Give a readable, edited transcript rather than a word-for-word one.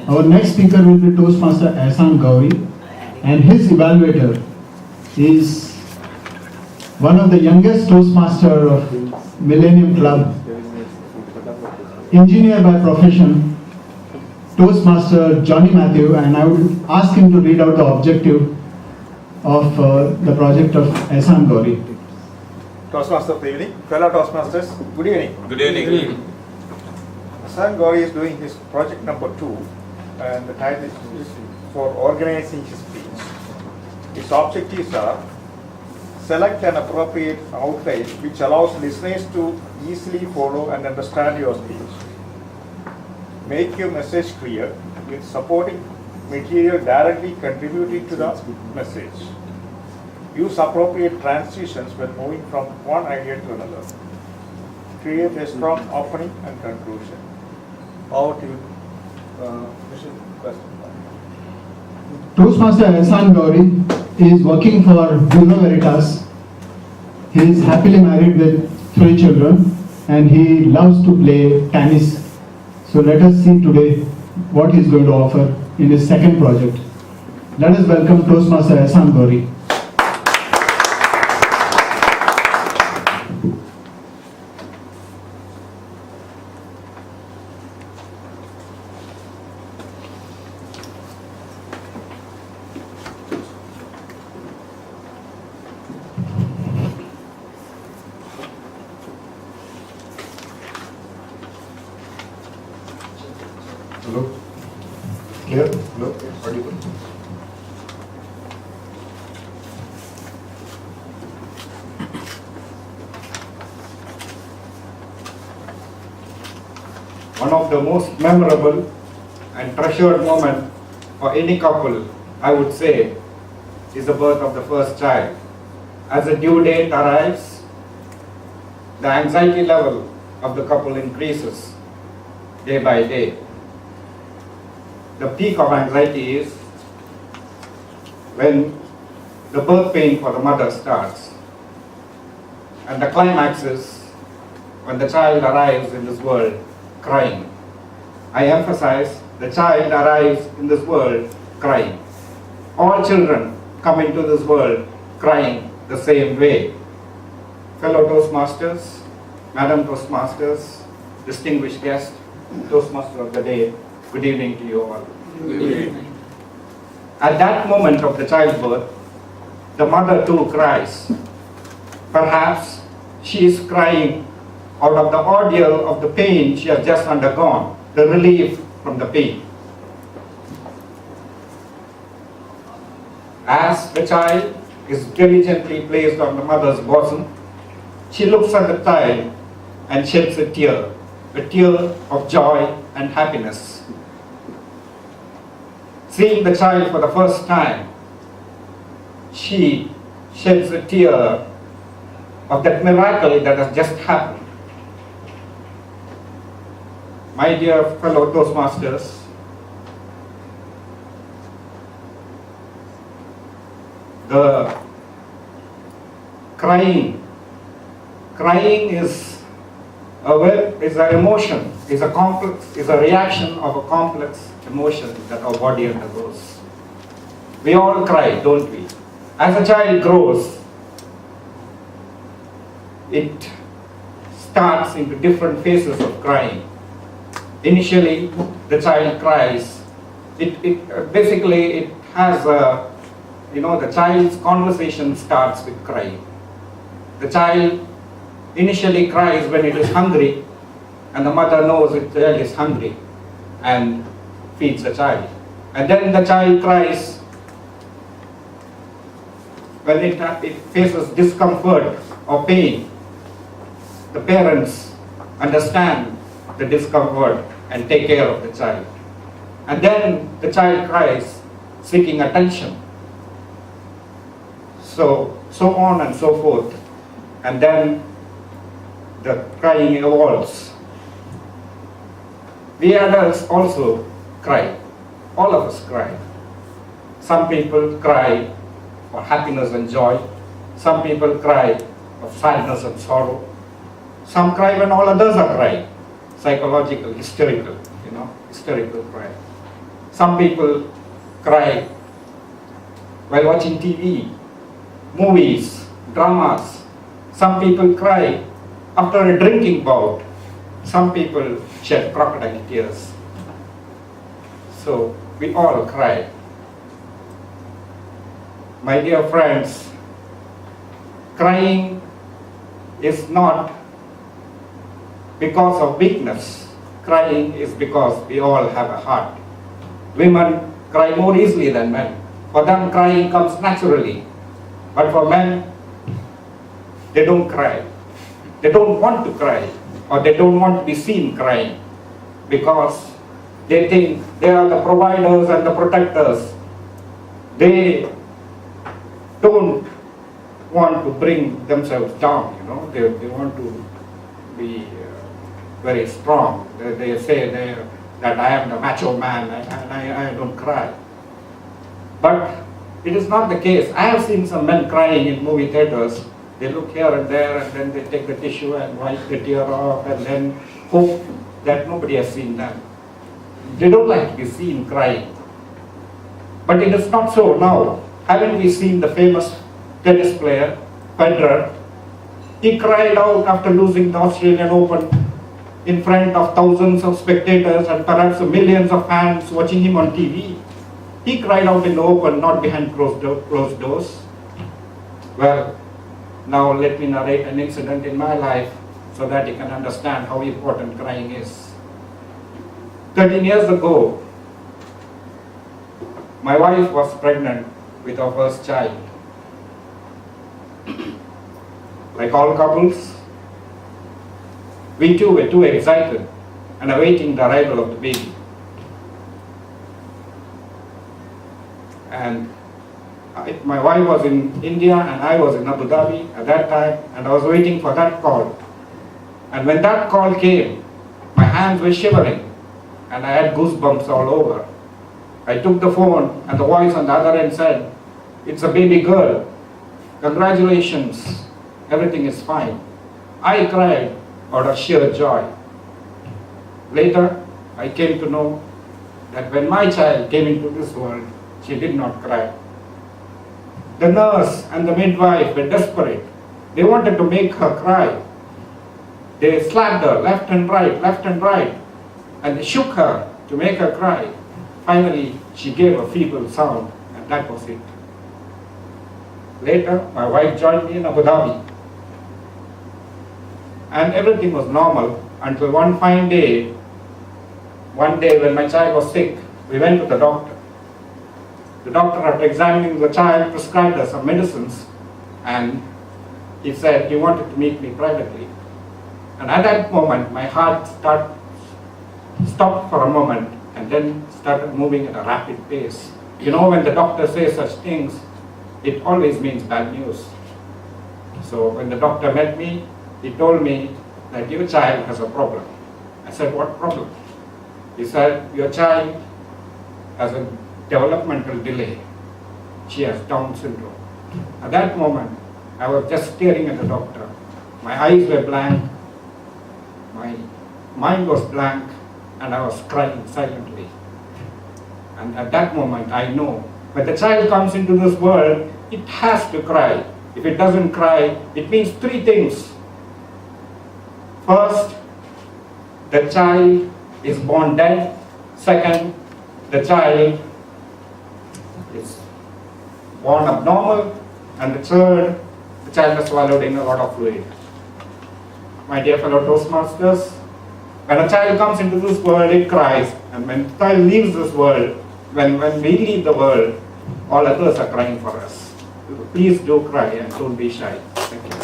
Our next speaker will be Toastmaster Ahsan Ghori, and his evaluator is one of the youngest Toastmaster of Millennium Club, engineer by profession, Toastmaster Johnny Matthew, and I would ask him to read out the objective of the project of Ahsan Ghori. Toastmaster of the evening, fellow Toastmasters, good evening. Good evening. Ahsan Ghori is doing his project number 2, and the title is for organizing his speech. His objectives are: select an appropriate outline which allows listeners to easily follow and understand your speech. Make your message clear with supporting material directly contributing to the message. Use appropriate transitions when moving from one idea to another. Create a strong opening and conclusion. Over to you, question. Toastmaster Ahsan Ghori is working for Bureau Veritas. He is happily married with 3 children and he loves to play tennis. So let us see today what he is going to offer in his second project. Let us welcome Toastmaster Ahsan Ghori. Hello? Clear? Hello? Audible? One of the most memorable and treasured moments for any couple, I would say, is the birth of the first child. As the due date arrives, the anxiety level of the couple increases day by day. The peak of anxiety is when the birth pain for the mother starts. And the climax is when the child arrives in this world crying. I emphasize, the child arrives in this world crying. All children come into this world crying the same way. Fellow Toastmasters, Madam Toastmasters, distinguished guests, Toastmaster of the day, good evening to you all. Good evening. At that moment of the childbirth, the mother too cries. Perhaps she is crying out of the ordeal of the pain she has just undergone, the relief from the pain. As the child is diligently placed on the mother's bosom, she looks at the child and sheds a tear of joy and happiness. Seeing the child for the first time, she sheds a tear of that miracle that has just happened. My dear fellow Toastmasters, the crying is an emotion, is a reaction of a complex emotion that our body undergoes. We all cry, don't we? As a child grows, it starts into different phases of crying. Initially, the child cries. It has a, the child's conversation starts with crying. The child initially cries when it is hungry, and the mother knows the child is hungry and feeds the child. And then the child cries when it faces discomfort or pain. The parents understand the discomfort and take care of the child. And then the child cries seeking attention. So on and so forth. And then the crying evolves. We adults also cry. All of us cry. Some people cry for happiness and joy. Some people cry of sadness and sorrow. Some cry when all others are crying. Psychological, hysterical cry. Some people cry while watching TV, movies, dramas. Some people cry after a drinking bout. Some people shed crocodile tears. So we all cry. My dear friends, crying is not because of weakness. Crying is because we all have a heart. Women cry more easily than men. For them, crying comes naturally. But for men, they don't cry. They don't want to cry, or they don't want to be seen crying, because they think they are the providers and the protectors. They don't want to bring themselves down, they want to be very strong. They say that I am the macho man and I don't cry. But it is not the case. I have seen some men crying in movie theaters. They look here and there, and then they take the tissue and wipe the tear off, and then hope that nobody has seen them. They don't like to be seen crying. But it is not so now. Haven't we seen the famous tennis player, Federer? He cried out after losing the Australian Open in front of thousands of spectators and perhaps millions of fans watching him on TV. He cried out in the open, not behind closed doors. Well, now let me narrate an incident in my life so that you can understand how important crying is. 13 years ago, my wife was pregnant with our first child. Like all couples, we too were too excited and awaiting the arrival of the baby. And my wife was in India and I was in Abu Dhabi at that time, and I was waiting for that call. And when that call came, my hands were shivering and I had goosebumps all over. I took the phone and the voice on the other end said, "It's a baby girl. Congratulations, everything is fine." I cried out of sheer joy. Later, I came to know that when my child came into this world, she did not cry. The nurse and the midwife were desperate. They wanted to make her cry. They slapped her left and right, and they shook her to make her cry. Finally, she gave a feeble sound, and that was it. Later, my wife joined me in Abu Dhabi. And everything was normal until one fine day. One day when my child was sick, we went to the doctor. The doctor, after examining the child, prescribed her some medicines, and he said he wanted to meet me privately. And at that moment, my heart stopped for a moment and then started moving at a rapid pace. When the doctor says such things, it always means bad news. So when the doctor met me, he told me that your child has a problem. I said, "What problem?" He said, "Your child has a developmental delay. She has Down syndrome." At that moment, I was just staring at the doctor. My eyes were blank, my mind was blank, and I was crying silently. And at that moment, I know when the child comes into this world, it has to cry. If it doesn't cry, it means three things. First, the child is born dead. Second, the child is born abnormal. And the third, the child has swallowed in a lot of fluid. My dear fellow Toastmasters, when a child comes into this world, it cries. And when the child leaves this world, when we leave the world, all others are crying for us. Please do cry and don't be shy. Thank you.